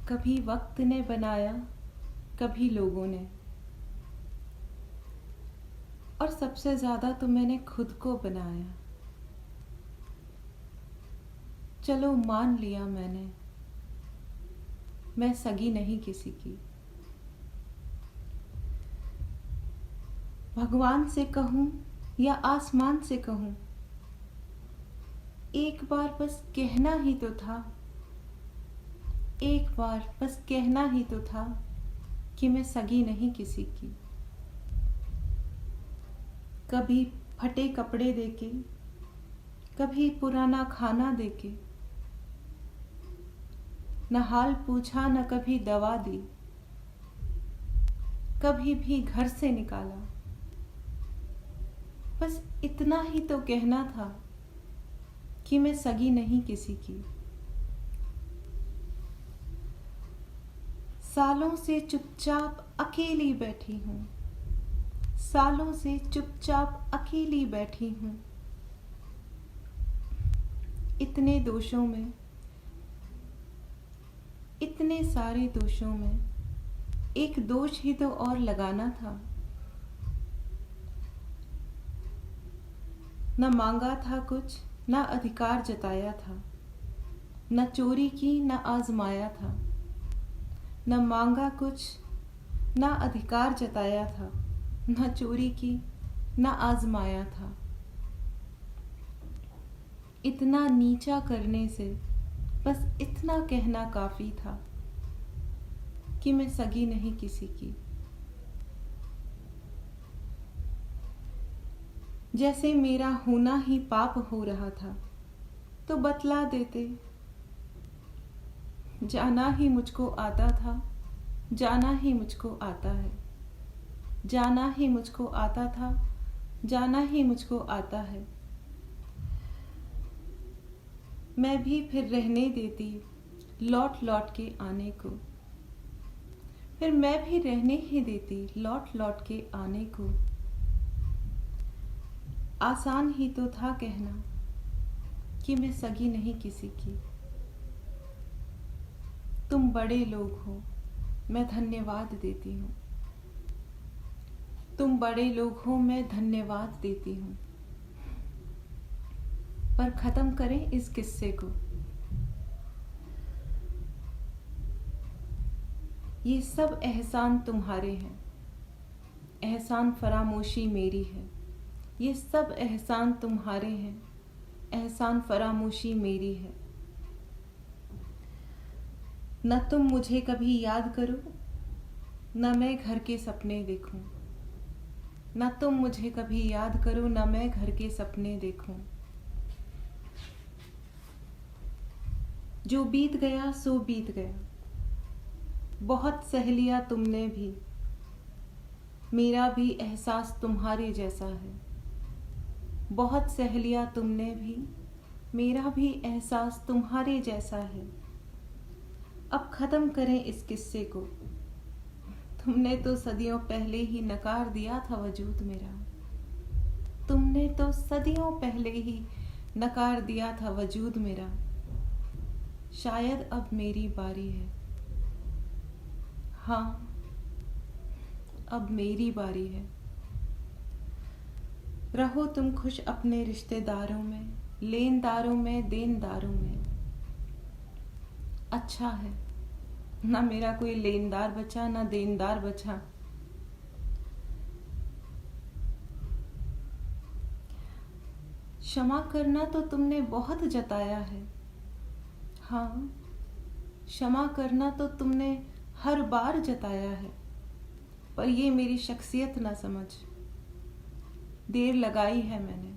कभी वक्त ने बनाया, कभी लोगों ने, और सबसे ज़्यादा तो मैंने खुद को बनाया। चलो मान लिया मैंने, मैं सगी नहीं किसी की। भगवान से कहूँ या आसमान से कहूँ, एक बार बस कहना ही तो था, एक बार बस कहना ही तो था कि मैं सगी नहीं किसी की। कभी फटे कपड़े देके, कभी पुराना खाना देके, न हाल पूछा न कभी दवा दी, कभी भी घर से निकाला। बस इतना ही तो कहना था कि मैं सगी नहीं किसी की। सालों से चुपचाप अकेली बैठी हूँ, सालों से चुपचाप अकेली बैठी हूँ। इतने दोषों में, इतने सारे दोषों में एक दोष ही तो और लगाना था। न मांगा था कुछ, न अधिकार जताया था, न चोरी की न आजमाया था। न मांगा कुछ, न अधिकार जताया था, न चोरी की न आजमाया था। इतना नीचा करने से बस इतना कहना काफी था कि मैं सगी नहीं किसी की। जैसे मेरा होना ही पाप हो रहा था तो बतला देते। जाना ही मुझको आता था, जाना ही मुझको आता है, जाना ही मुझको आता था, जाना ही मुझको आता है। मैं भी फिर रहने देती लौट लौट के आने को, फिर मैं भी रहने ही देती लौट लौट के आने को। आसान ही तो था कहना कि मैं सगी नहीं किसी की। तुम बड़े लोग हो, मैं धन्यवाद देती हूँ। तुम बड़े लोग हो, मैं धन्यवाद देती हूँ। पर खत्म करें इस किस्से को। ये सब एहसान तुम्हारे हैं, एहसान फरामोशी मेरी है। ये सब एहसान तुम्हारे हैं, एहसान फरामोशी मेरी है। न तुम मुझे कभी याद करो, न मैं घर के सपने देखूं। न तुम मुझे कभी याद करो, न मैं घर के सपने देखूं। जो बीत गया सो बीत गया, बहुत सह लिया तुमने भी। मेरा भी एहसास तुम्हारे जैसा है, बहुत सह लिया तुमने भी। मेरा भी एहसास तुम्हारे जैसा है। अब खत्म करें इस किस्से को। तुमने तो सदियों पहले ही नकार दिया था वजूद मेरा। तुमने तो सदियों पहले ही नकार दिया था वजूद मेरा। शायद अब मेरी बारी है, हाँ अब मेरी बारी है। रहो तुम खुश अपने रिश्तेदारों में, लेनदारों में, देनदारों में। अच्छा है ना मेरा कोई लेनदार बचा, ना देनदार बचा। क्षमा करना तो तुमने बहुत जताया है, हाँ क्षमा करना तो तुमने हर बार जताया है। पर ये मेरी शख्सियत ना समझ। देर लगाई है मैंने,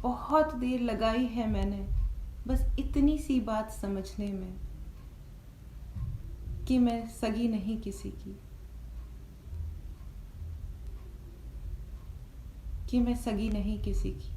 बहुत देर लगाई है मैंने, बस इतनी सी बात समझने में कि मैं सगी नहीं किसी की, कि मैं सगी नहीं किसी की।